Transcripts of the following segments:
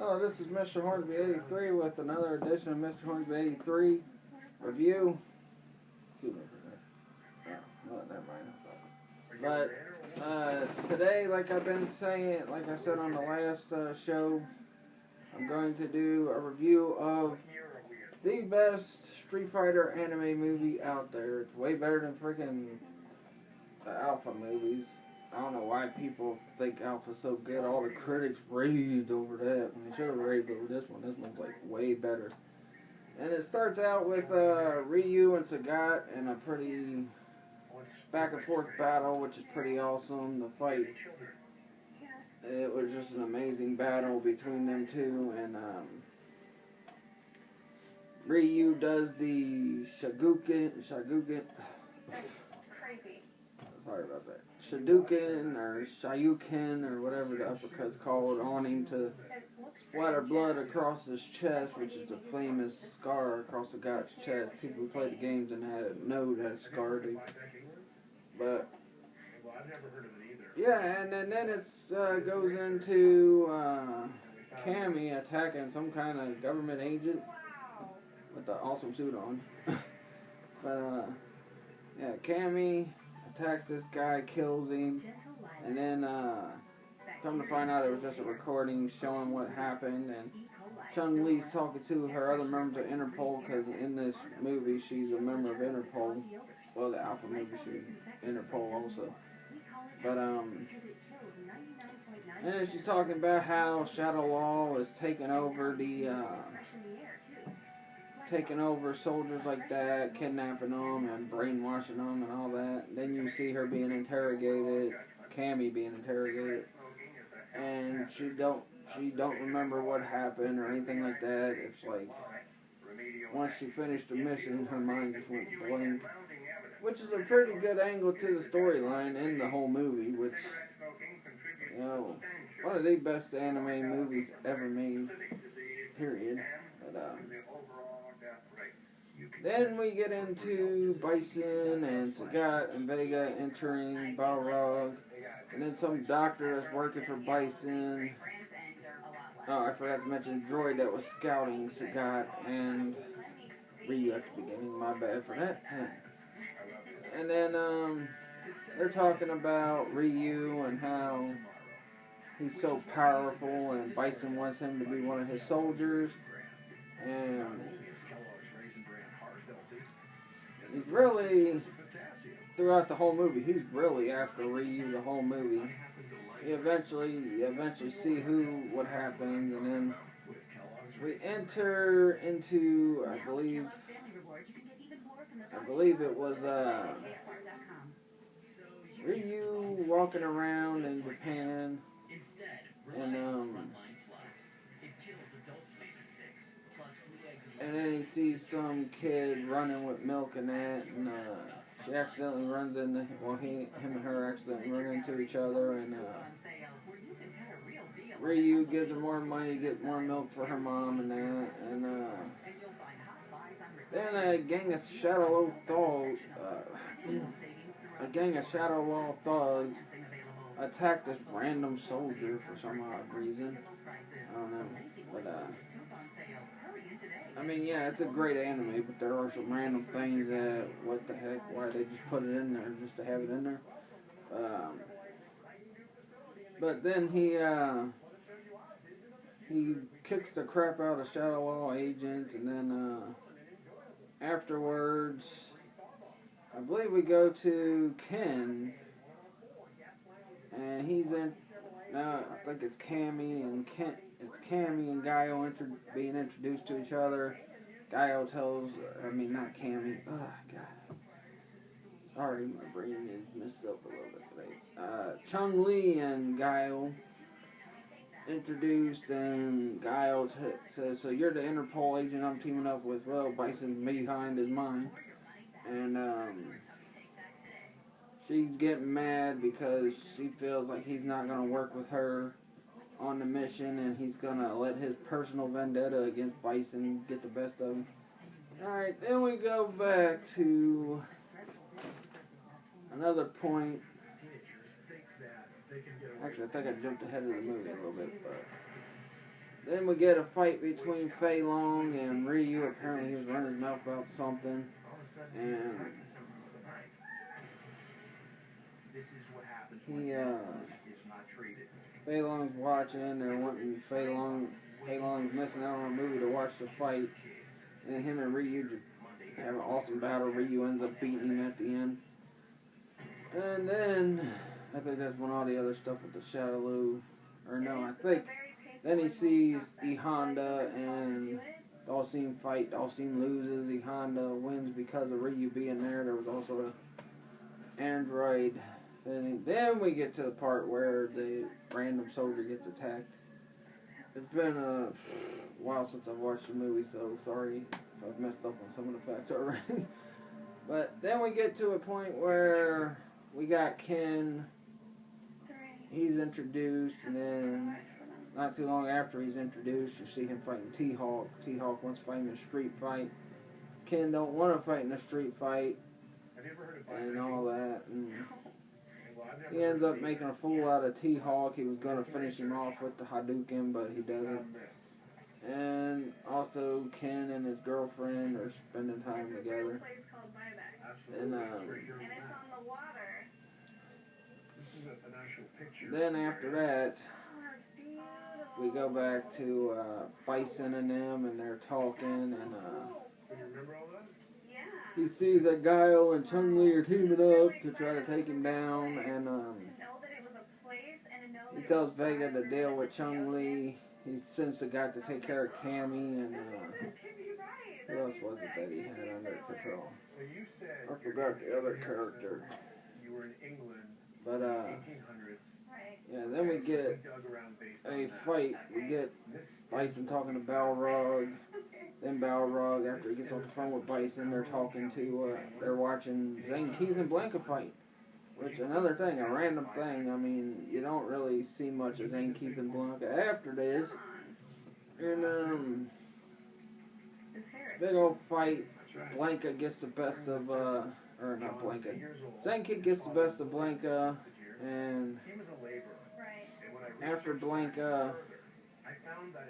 Hello, this is Mr. Hornsby83 with another edition of Mr. Hornsby83 review. Excuse me for that. Oh, never mind. But today, like I've been saying, like I said on the last show, I'm going to do a review of the best Street Fighter anime movie out there. It's way better than freaking Alpha movies. I don't know why people think Alpha's so good. All the critics raved over that. And they should have raved over this one. This one's like way better. And it starts out with Ryu and Sagat in a pretty back and forth battle, which is pretty awesome. The fight, it was just an amazing battle between them two. And Ryu does the Shaguken. Sorry about that. Shadouken or Shoryuken or whatever the uppercut's called on him to splatter blood across his chest, which is a famous scar across the guy's chest. People who played the games and know that scarred him. But yeah, and then it goes into Cammy attacking some kind of government agent with an awesome suit on. But yeah, Cammy attacks this guy, kills him, and then come to find out it was just a recording showing what happened. And Chun-Li's talking to her other members of Interpol, because in this movie she's a member of Interpol. Well, the Alpha movie she's Interpol also. But and then she's talking about how Shadow Law is taking over soldiers like that, kidnapping them and brainwashing them and all that. Then you see her being interrogated, Cammy being interrogated, and she don't remember what happened or anything like that. It's like once she finished the mission, her mind just went blank, which is a pretty good angle to the storyline in the whole movie, which, you know, one of the best anime movies ever made, period. But then we get into Bison and Sagat and Vega entering Balrog, and then some doctor that's working for Bison. Oh, I forgot to mention Droid that was scouting Sagat and Ryu at the beginning. My bad for that. And then they're talking about Ryu and how he's so powerful, and Bison wants him to be one of his soldiers, and he's really, throughout the whole movie, he's really after Ryu the whole movie. You eventually see what happens, and then we enter into, I believe it was Ryu walking around in Japan, and then he sees some kid running with milk and that, and she accidentally runs into, him and her accidentally run into each other, and Ryu gives her more money to get more milk for her mom and that, and then a gang of Shadow Law thugs attack this random soldier for some odd reason. I don't know, but I mean, yeah, it's a great anime, but there are some random things that, what the heck, why they just put it in there just to have it in there. But then he kicks the crap out of Shadow Law agents, and then afterwards, I believe we go to Ken, and he's in, I think it's Cammy and Guile being introduced to each other. Guile not Cammy. Oh, God. Sorry, my brain is messed up a little bit today. Chun-Li and Guile introduced, and Guile says, "So you're the Interpol agent I'm teaming up with." Well, Bison's behind his mind. And she's getting mad because she feels like he's not going to work with her on the mission, and he's going to let his personal vendetta against Bison get the best of him. Alright, then we go back to another point. Actually, I think I jumped ahead of the movie a little bit, but Then we get a fight between Fei Long and Ryu. Apparently he was running his mouth about something. And Fei Long's watching. They're wanting Fei Long's missing out on a movie to watch the fight. And him and Ryu just have an awesome battle. Ryu ends up beating him at the end. And then, I think that's when all the other stuff with the Shadaloo, or no, I think, then he sees E Honda and Dalsim fight. Dalsim loses. E Honda wins because of Ryu being there. There was also an android. And then we get to the part where the random soldier gets attacked. It's been a while since I've watched the movie, so sorry if I've messed up on some of the facts already. But then we get to a point where we got Ken. He's introduced, and then not too long after he's introduced, you see him fighting T-Hawk. T-Hawk wants to fight in a street fight. Ken don't want to fight in a street fight, and all that. And he ends up making a fool out of T-Hawk. He was going to finish him off with the Hadouken, but he doesn't. And also, Ken and his girlfriend are spending time together. And then after that, we go back to Bison and them, and they're talking, and he sees that Guile and Chun-Li are teaming up to try to take him down, and he tells Vega to deal with Chun-Li. He sends the guy to take care of Cammy, and who else was it that he had under control? I forgot the other character. But yeah, then we get a fight. We get Bison talking to Balrog. Then Balrog, after he gets off the phone with Bison, they're talking to, they're watching Zane Keith and Blanca fight. Which, another thing, a random thing, I mean, you don't really see much of Zane Keith and Blanca after this. And, big old fight. Blanca gets the best of, or not Blanca. Zane Keith gets the best of Blanca, and after Blanca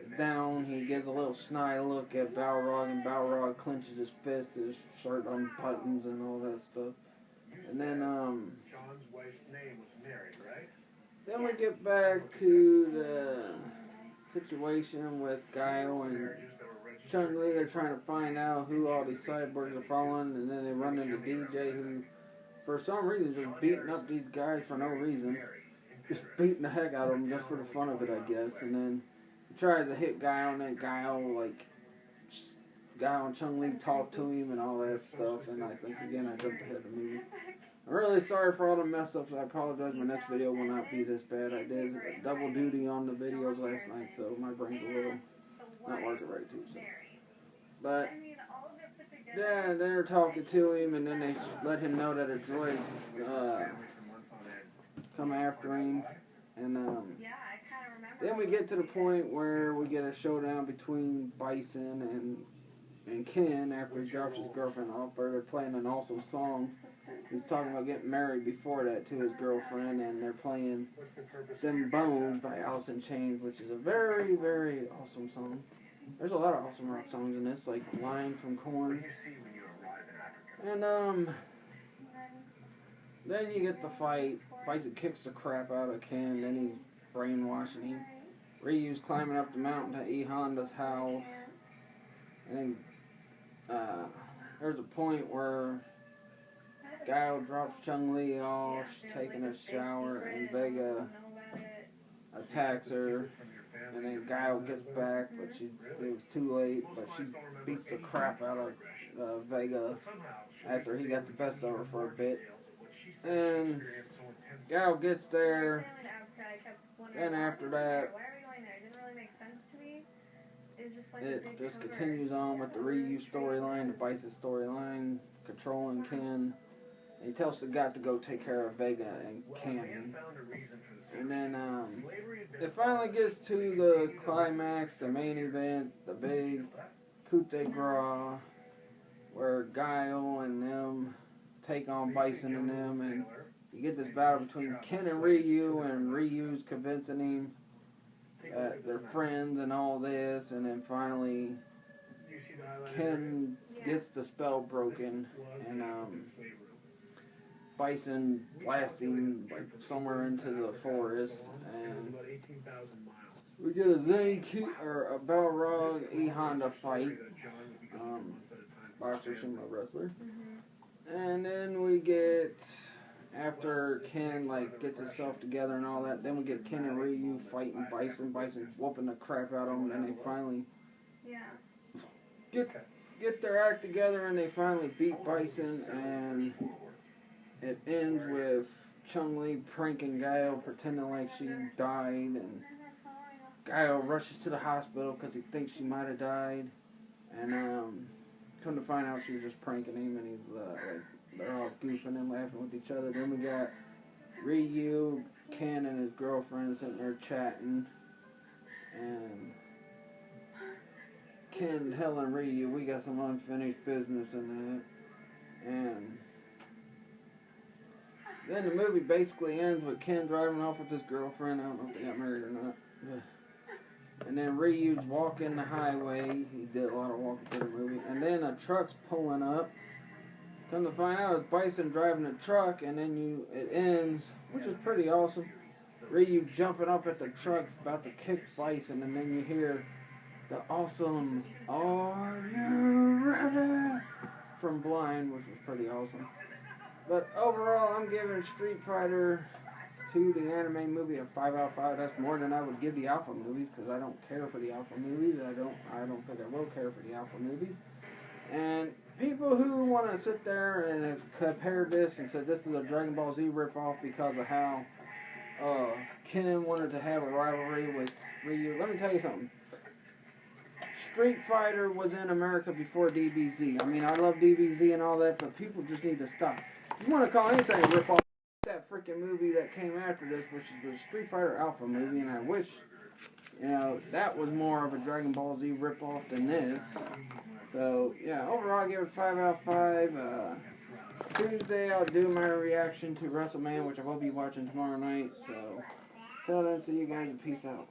is down, he gives a little snide look at Balrog, and Balrog clenches his fist, his shirt unbuttons, and all that stuff. And then we get back to the situation with Guile and Chun-Li. They're trying to find out who all these cyborgs are following, and then they run into DJ, who, for some reason, just beating up these guys for no reason. Just beating the heck out of them just for the fun of it, I guess. And then he tries to hit Guile, and then Guile and Chun-Li talk to him and all that stuff. And I think, again, I jumped ahead of the movie. I'm really sorry for all the mess ups. I apologize. My next video will not be this bad. I did double duty on the videos last night, so my brain's a little not working right too. So. But yeah, they're talking to him, and then they let him know that a droid's come after him, and then we get to the point where we get a showdown between Bison and Ken after he drops his girlfriend off. They're playing an awesome song. He's talking about getting married before that to his girlfriend, and they're playing Them Bones by Alice in Chains, which is a very, very awesome song. There's a lot of awesome rock songs in this, like Line from Korn. And then you get the fight. Bison kicks the crap out of Ken, then he's brainwashing him. Ryu's climbing up the mountain to E Honda's house. And then there's a point where Guile drops Chun-Li off, she's taking a shower, and Vega attacks her. And then Guile gets back, but it was too late. But she beats the crap out of Vega after he got the best of her for a bit. And Guile gets there, and after that, it just continues on with the Ryu storyline, the Bison storyline, controlling Ken. And he tells the guy to go take care of Vega and Cammy. And then it finally gets to the climax, the main event, the big coup de grace, where Guile and them take on Bison and them, and you get this battle between Ken and Ryu's convincing him they're friends and all this, and then finally Ken gets the spell broken, and Bison blasting like somewhere into the forest, and we get a a Balrog E Honda fight, boxer, sumo wrestler, and then we get, after Ken like gets himself together and all that, then we get Ken and Ryu fighting Bison whooping the crap out of him, and they finally get their act together, and they finally beat Bison, and it ends with Chun-Li pranking Guile, pretending like she died, and Guile rushes to the hospital because he thinks she might have died, and come to find out she was just pranking him, and he's like, they're all goofing and laughing with each other. Then we got Ryu, Ken, and his girlfriend sitting there chatting, and Ken telling Ryu, we got some unfinished business in that, and then the movie basically ends with Ken driving off with his girlfriend. I don't know if they got married or not. And then Ryu's walking the highway. He did a lot of walking through the movie. And then a truck's pulling up. Come to find out it's Bison driving the truck, and then it ends, which is pretty awesome. Ryu jumping up at the truck, about to kick Bison, and then you hear the awesome "Are you ready?" from Blind, which was pretty awesome. But overall, I'm giving Street Fighter 2, the anime movie, a 5 out of 5. That's more than I would give the Alpha movies, because I don't care for the Alpha movies. I don't think I will care for the Alpha movies. And people who want to sit there and have compared this and said this is a Dragon Ball Z ripoff because of how Ken wanted to have a rivalry with Ryu, let me tell you something. Street Fighter was in America before DBZ. I mean, I love DBZ and all that, but people just need to stop. If you want to call anything a ripoff, that freaking movie that came after this, which is the Street Fighter Alpha movie, and I wish, that was more of a Dragon Ball Z ripoff than this. So, yeah, overall I give it 5 out of 5. Tuesday I'll do my reaction to WrestleMania, which I will be watching tomorrow night. So, till then, see you guys and peace out.